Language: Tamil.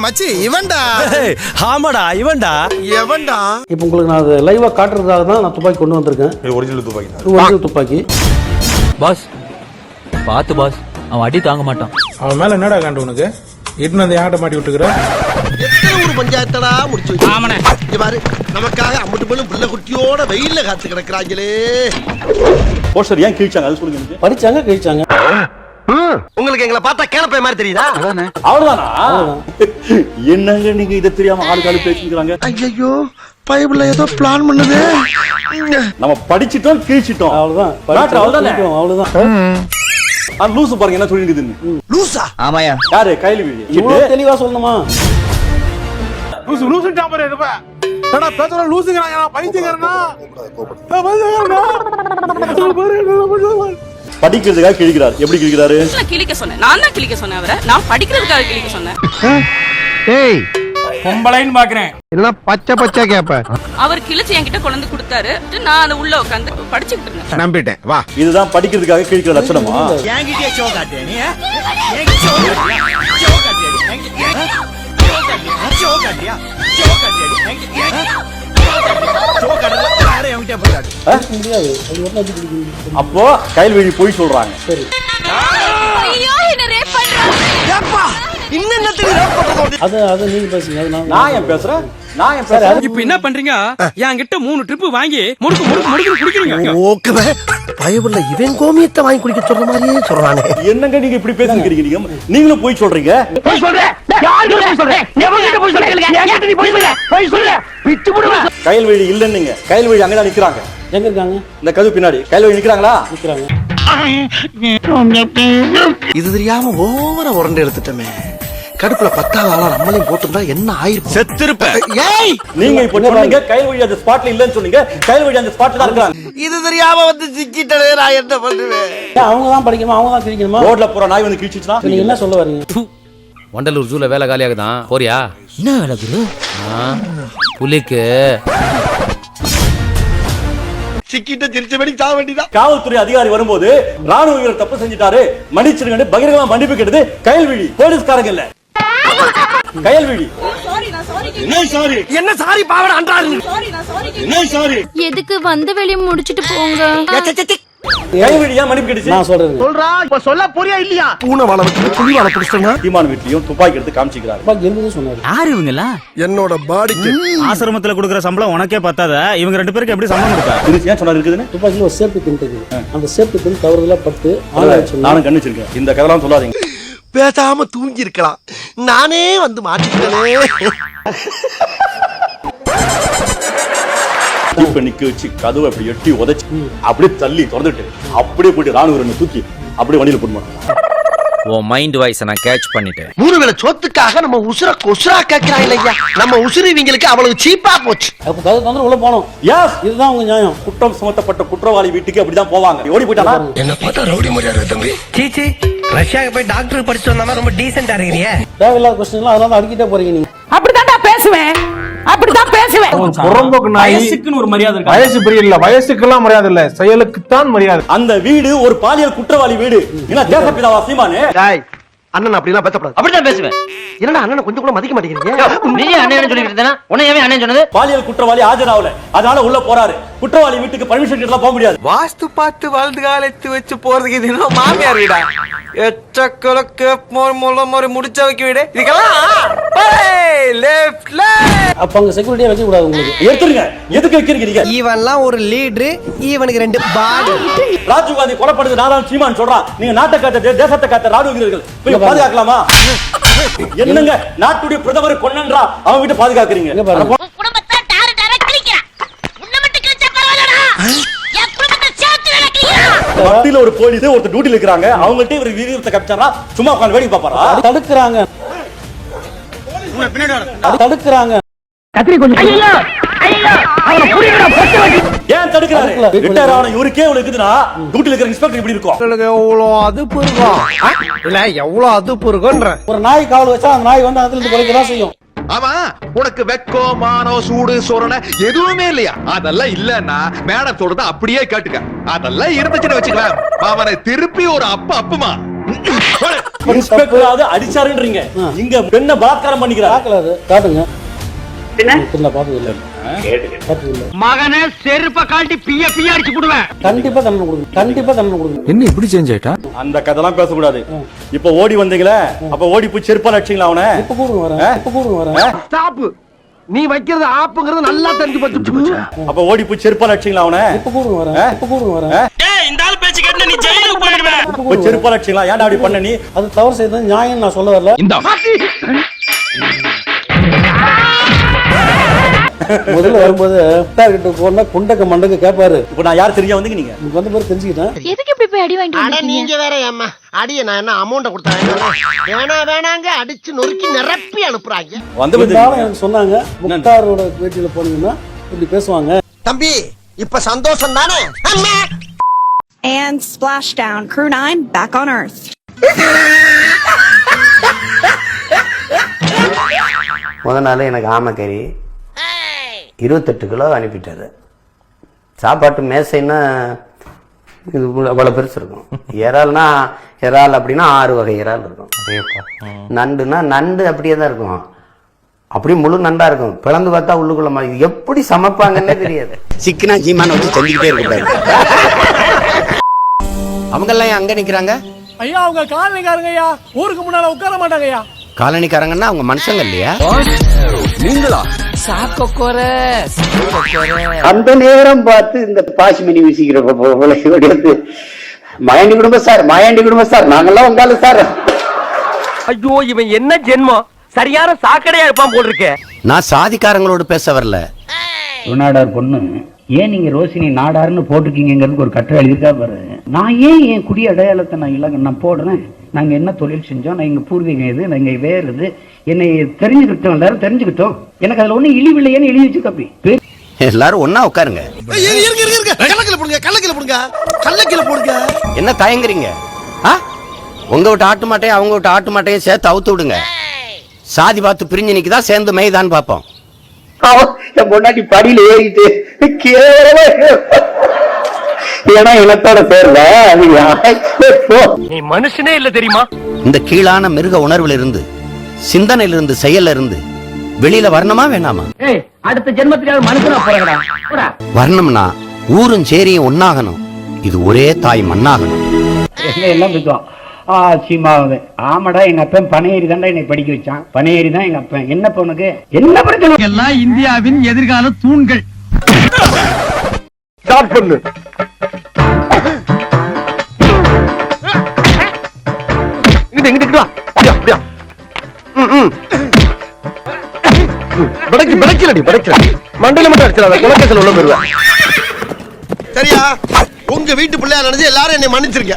மச்சி இவன்டா. ஆமாடா இவன்டா. எவன்டா? இப்போ உங்களுக்கு நான் அதை லைவா காட்டுறதுக்காக தான் நான் துப்பாக்கி கொண்டு வந்திருக்கேன். ஒரிஜினல் துப்பாக்கி. ஒரிஜினல் துப்பாக்கி. பாஸ் பாத்து பாஸ், அவன் அடி தாங்க மாட்டான். அவன் மேல என்னடா காண்டு உனக்கு? இட்டு அந்த யார்ட்ட மாட்டி விட்டுக்கிற? ஒரு பஞ்சாயத்தடா முடிச்சு வச்சு பாரு. நமக்காக அம்பட்டு போலும் பிள்ளை குட்டியோட வெயில்ல காத்து கிடக்குறாங்களே. போஸ்டர் ஏன் கிழிச்சாங்க அது சொல்லுங்க. படிச்சாங்க கிழிச்சாங்க. உங்களுக்கு எங்களை பார்த்தா கேனப்பை மாதிரி தெரியுதா? அவ்வளவுதானா? என்னங்க நீங்க இதை தெரியாம ஆளுக்காளு பேசிக்கிறாங்க. ஐயோ பைபிள்ல ஏதோ பிளான் பண்ணுது. நம்ம படிச்சிட்டோம் கிழிச்சிட்டோம். அவ்வளவுதான் அவ்வளவுதான். லூசு பாருங்க என்ன சொல்லிருக்குதுன்னு. லூசா? ஆமாயா. யாரு கையில் வீடு இவ்வளவு தெளிவா சொல்லணுமா? லூசுட்டா பாரு இதுப்பா. என்னடா பேசுற லூசுங்கறாங்க, பைத்தியக்காரனா? படிக்கிறதுக்காக கிழிக்கிறார். எப்படி கிழிக்கிறாரு? கிழிக்க சொன்னேன். நான் தான் கிழிக்க சொன்னேன் அவரை. நான் படிக்கிறதுக்காக கிழிக்க சொன்னேன். ஏய் பொம்பளைன்னு பாக்குறேன். எல்லாம் பச்சை பச்சை கேப்ப. அவர் கிழிச்சு என்கிட்ட கொண்டு வந்து கொடுத்தாரு. நான் அதை உள்ள உட்கார்ந்து படிச்சுக்கிட்டு இருந்தேன். நம்பிட்டேன். வா. இதுதான் படிக்கிறதுக்காக கிழிக்கிற லட்சணமா? என்கிட்டயே ஷோ காட்டு நீ. அப்போ கையில் வீழி போய் சொல்றாங்க. சரி. ஐயோ என்ன ரேப் பண்றாங்க. அது நீங்க பேசுங்க. நான் ஏன் பேசுறேன்? நான் ஏன் பேசுறேன்? இப்ப என்ன பண்றீங்க? என்கிட்ட 3 ட்ரிப் வாங்கி முடுக்கு குடிக்கிறீங்க. ஓகேவே. பைபிள்ல இவன் கோமியத்தை வாங்கி குடிக்க சொல்ற மாதிரியே சொல்றானே. என்னங்க நீங்க இப்படி பேசிக்கிறீங்க? நீங்க நீங்களும் போய் சொல்றீங்க. போய் சொல்றேன். யாருக்கு போய் சொல்றேன்? எவங்கிட்ட போய் சொல்றீங்க? என்கிட்ட நீ போய் சொல்ற. விட்டு போடுவேன். கையில் வீழி இல்லன்னீங்க. கையில் வீழி அங்கதான் நிக்கிறாங்க. எங்க இருக்காங்க? இந்த கதவு பின்னாடி கையில் வீழி நிக்கிறாங்களா? நிக்கிறாங்க. இது தெரியாம ஓவரா உரண்டு எடுத்துட்டமே. கடுப்புல 10வது ஆளா நம்மளையும் போட்டுருந்தா என்ன ஆயிருக்கும்? செத்துருப்ப. ஏய் நீங்க இப்ப சொன்னீங்க கையில் வீழி அந்த ஸ்பாட்ல இல்லன்னு சொன்னீங்க. கையில் வீழி அந்த ஸ்பாட்ல தான் இருக்காங்க. இது தெரியாம வந்து சிக்கிட்டே நான் என்ன பண்ணுவேன்? அவங்க தான் படிக்கணுமா? அவங்க தான் கிழிக்கணுமா? ரோட்ல போற நாய் வந்து கிழிச்சுச்சுனா நீங்க என்ன சொல்ல வரீங்க? வண்டலூர் ஜூல வேலை காலியாகுதான், போறியா? என்ன வேலை குரு? புலிக்கு சிக்கிட்ட திருச்சபடி சாக வேண்டியதான். காவல்துறை அதிகாரி வரும்போது ராணுவ வீரர் தப்பு செஞ்சிட்டாரு மன்னிச்சிருங்க பகிரங்கமா மன்னிப்பு கேட்டது கையில் வீழி. போலீஸ்காரங்க இல்ல, கையில் வீழி. என்ன சாரி பாவட அன்றாரு. எதுக்கு வந்த வேலையை முடிச்சிட்டு போங்க. கையில் வீழியா மன்னிப்பு கேட்டுச்சு? நான் சொல்றேன். சொல்றா இப்ப சொல்ல போறியா இல்லையா? பூனை வாழ வச்சு புலி வாழ பிடிச்சனா? சீமான் வீட்லயும் துப்பாக்கி எடுத்து காமிச்சிக்கிறாரு. துப்பாக்கி இருந்தது சொன்னாரு. யாரு இவங்களா? என்னோட பாடிக்கு ஆசிரமத்துல கொடுக்குற சம்பளம் உனக்கே பத்தாத. இவங்க 2 பேருக்கு எப்படி சம்பளம் கொடுப்பா? இது ஏன் சொன்னாரு இருக்குதுன்னு? துப்பாக்கில ஒரு சேஃப்டி பின் இருக்குது. அந்த சேஃப்டி பின் தவறுதலா பட்டு நானும் கண்ணிச்சிருக்கேன். இந்த கதெல்லாம் சொல்லாதீங்க. பேசாம தூங்கி இருக்கலாம். நானே வந்து மாட்டிக்கிட்டே. இப்ப நிக்க வச்சு கதவை அப்படி எட்டி உதைச்சு அப்படியே தள்ளி திறந்துட்டு அப்படியே போயிட்டு ராணுவ வீரனை தூக்கி அப்படியே வண்டியில போட்டு உன் மைண்ட் வாய்ஸை நான் கேட்ச் பண்ணிட்டேன். 3 வேளை சொத்துக்காக நம்ம உசுர கொசுரா கேட்கிறாங்க இல்லையா? நம்ம உசுறு இவங்களுக்கு அவ்வளவு சீப்பா போச்சு. அப்ப கதை தந்து உள்ள போனோம். இதுதான் உங்க நியாயம். குற்றம் சுமத்தப்பட்ட குற்றவாளி வீட்டுக்கு அப்படிதான் போவாங்க. ஓடி போயிட்டானா? என்ன பார்த்தா ரவுடி மாதிரியா இருக்கு தம்பி. சீச்சி ரஷ்யாக்கு போய் டாக்டர் படிச்சு வந்தாம ரொம்ப டீசென்ட்டா இருக்கீங்க. தேவையில்லாத கொஸ்டின் அதனால அடிக்கிட்டே போறீங்க நீங்க. அப்படிதான்டா பேசுவேன். அப்படிதான் பேசுவேன். புறம்போக்கு நாய். வயசுக்குன்னு ஒரு மரியாதை இருக்கு. வயசு பெரிய இல்ல, வயசுக்கெல்லாம் மரியாதை இல்ல, செயலுக்கு தான் மரியாதை. அந்த வீடு ஒரு பாலியல் குற்றவாளி வீடு. என்ன தேசப்பிதாவா சீமானே? டேய் அண்ணன் அப்படிலாம் பேசக்கூடாது. அப்படிதான் பேசுவேன். என்னடா அண்ணனை கொஞ்சம் கூட மதிக்க மாட்டேங்கிறீங்க? நீ அண்ணன் சொல்லிட்டு இருந்தா உன்னையவே அண்ணன் சொன்னது? பாலியல் குற்றவாளி ஆஜராவல, அதனால உள்ள போறாரு. குற்றவாளி வீட்டுக்கு பர்மிஷன் கேட்டா போக முடியாது. வாஸ்து பார்த்து வலது கால எடுத்து வச்சு போறதுக்கு இது என்ன மாமியார் வீடா? எச்சக்கலக்கு முறை முடிச்ச வைக்க வீடு இதுக்கெல்லாம் லெஃப்ட் லெஃப்ட். அப்ப அங்க செக்யூரிட்டியா வைக்க கூடாது உங்களுக்கு. எடுத்துருங்க. எதுக்கு வைக்கிறீங்க நீங்க? இவன்லாம் ஒரு லீடர், இவனுக்கு 2 பாடி. ராஜீவ் காந்தி கொலைப்படுறது நாதான் சீமான் சொல்றான். நீங்க நாட்டை காத்த தேசத்தை காத்த ராணுவ வீரர்கள் போய் பாதுகாக்கலாமா? என்னங்க நாட்டுடைய பிரதமர் கொன்னன்றா அவன் வீட்டை பாதுகாக்கிறீங்க? குடும்பத்தை டார டார கிழிக்கிறா. உன்னை மட்டும் கிழிச்சா பரவாயில்லடா. என் குடும்பத்தை சேர்த்து கிழிக்கிறா. மத்தியில ஒரு போலீஸ் ஒருத்தர் டியூட்டில இருக்காங்க. அவங்கள்ட்ட இவர் வீரத்தை காமிச்சாரா சும்மா உட்கார்ந்து வேடிக்கை பாப்பாரா? தடுக்குறாங்க. தடுக்குறாங்க. கத்திரி கொஞ்சம். ஐயோ ஐயோ அவன புடிங்கடா பொட்டு வடி. ஏன் தடுக்குறாரு? ரிட்டையர் ஆன இவருக்கே இவ்வளவு இருக்குதுன்னா டியூட்டில இருக்கிற இன்ஸ்பெக்டர் இப்படி இருக்கும். எவ்வளவு அதுப்பு இருக்கும் இல்ல, எவ்வளவு அதுப்பு இருக்குன்ற. ஒரு நாய் காவல் வச்சா அந்த நாய் வந்து அதுல இருந்து கொலைக்கதான் செய்யும். ஆமா, உனக்கு வெக்கோ மானோ சூடு சொரணை எதுவுமே இல்லையா? அதெல்லாம் இல்லன்னா மேடம் சொல்றத அப்படியே கேட்டுக்க. அதெல்லாம் இருந்துச்சுன்னு வச்சுக்கலாம். அவனை திருப்பி ஒரு அப்புமா இன்ஸ்பெக்டராவது அடிச்சாருன்றீங்க, இங்க பெண்ணை பலாத்காரம் பண்ணிக்கிறார். பார்க்கல அது காட்டுங்க. இல்ல பார்த்தது இல்ல. மகனே செருப்ப காட்டி பிய அடிச்சு கொடுவேன். கண்டிப்பா தண்டனை கொடுங்க. கண்டிப்பா தண்டனை கொடுங்க. என்ன இப்படி சேஞ்ச் ஆயிட்டா? அந்த கதைலாம் பேசக்கூடாது. இப்ப ஓடி வந்தீங்களே, அப்ப ஓடி போய் செருப்பால அடிச்சீங்களா அவனை? இப்ப கூடுங்க வரேன். ஸ்டாப். நீ வைக்கிறது ஆப்புங்கிறது நல்லா தெரிஞ்சு போச்சு. அப்ப ஓடி போய் செருப்பால அடிச்சீங்களா அவனை? இப்ப கூடுங்க வரேன். ஏய் இந்த ஆள் பேச்சு கேட்டு நீ ஜெயிலுக்கு போயிடுவே. போய் செருப்பால அடிச்சீங்களா? ஏன்டா அப்படி பண்ண நீ? அது தவறு செய்தது நியாயம் நான் சொல்ல வரல. முதல்ல வரும்போது கிட்ட போனா குண்டக்க மண்டக்க கேட்பாரு. இப்ப நான் யார் தெரிஞ்சா வந்தீங்க நீங்க? உங்களுக்கு வந்த பிறகு தெரிஞ்சுக்கிட்டேன். எதுக்கு இப்படி போய் அடி வாங்கிட்டு அட நீங்க வேற ஏம்மா அடிய நான் என்ன அமௌண்ட் கொடுத்தேன்? வேணாங்க அடிச்சு நொறுக்கி நிரப்பி அனுப்புறாங்க. இருந்தாலும் எனக்கு சொன்னாங்க முக்தாரோட பேட்டியில போனீங்கன்னா இப்படி பேசுவாங்க. தம்பி இப்ப சந்தோஷம் தானே? And splashdown. Crew 9 back on Earth. முத நாள் எனக்கு ஆமைக்கறி 28 கிலோ அனுப்பிட்டாரு. சாப்பாட்டு மேசைன்னா இது அவ்வளோ பெருசு இருக்கும். இறால் அப்படின்னா 6 வகை இறால் இருக்கும். நண்டுனா நண்டு அப்படியே தான் இருக்கும். அப்படியே முழு நண்டா இருக்கும். பிளந்து பார்த்தா உள்ளுக்குள்ள மாதிரி எப்படி சமைப்பாங்கன்னே தெரியாது. சிக்கனா சீமான வச்சு செஞ்சுக்கிட்டே இருக்காரு. அவங்க எல்லாம் அங்க நிக்கிறாங்க. ஐயா அவங்க காலனிக்காரங்க ஐயா, ஊருக்கு முன்னால உட்கார மாட்டாங்க ஐயா. காலனிக்காரங்கன்னா அவங்க மனுஷங்க இல்லையா? நீங்களா? அந்த நேரம் பார்த்து இந்த பாசிமணி வீசிக்கிறப்ப மாயாண்டி குடும்பம் சார் நாங்கெல்லாம் உங்கால சார். ஐயோ இவன் என்ன ஜென்மம், சரியான சாக்கடையா இருப்பான் போல் இருக்கு. நான் சாதிக்காரங்களோடு பேச வரல. நாடார் பொண்ணு ஏன் நீங்க ரோசினி நாடார்னு போட்டிருக்கீங்கிறது ஒரு கட்டுரை எழுதிருக்கா பாரு. நான் ஏன் என் குடி அடையாளத்தை நான் போடுறேன். நாங்க என்ன தொழில் செஞ்சோம், நான் எங்க பூர்வீகம் இது, நாங்க வேறு இது, என்னை தெரிஞ்சுக்கிட்டோம், எல்லாரும் தெரிஞ்சுக்கிட்டோம். எனக்கு அதுல ஒண்ணு இழிவில்லையேன்னு எழுதி வச்சுக்க. அப்படி எல்லாரும் ஒன்னா உட்காருங்க. கல்லக்கில போடுங்க. என்ன தயங்குறீங்க? உங்க விட்டு ஆட்டு மாட்டையும் அவங்க விட்டு ஆட்டு மாட்டையும் சேர்த்து அவுத்து விடுங்க. சாதி பார்த்து பிரிஞ்சு நிக்குதா சேர்ந்து மெய்தான் பார்ப்போம். என் பொண்டாட்டி படியில ஏறிட்டு ஏன்னா இனத்தோட சேர்ல நீ மனுஷனே இல்ல தெரியுமா? இந்த கீழான மிருக உணர்வுல இருந்து சிந்தனையில இருந்து செயல்ல இருந்து வெளியில வரணுமா வேணாமா? அடுத்த ஜென்மத்தில மனுஷனா போறடா. வரணும்னா ஊரும் சேரியும் ஒன்னாகணும். இது ஒரே தாய் மண்ணாகணும். எல்லாம் பேசுவான். சீமாவது ஆமாடா, எங்க அப்பன் பனையேறி தாண்டா என்னை படிக்க வச்சான். பனையேறி தான் எங்க அப்பன். என்ன பொண்ணுக்கு என்ன பிரச்சனை? எல்லாம் இந்தியாவின் எதிர்கால தூண்கள். ஸ்டார்ட் பண்ணு. இங்கிட்டு வா. அப்படியா மண்டல மட்டும் அடிச்சிடாத, குலக்கேசல் உள்ள போயிருவேன். சரியா? உங்க வீட்டு பிள்ளையா நினைச்சு எல்லாரும் என்னை மன்னிச்சிருக்க.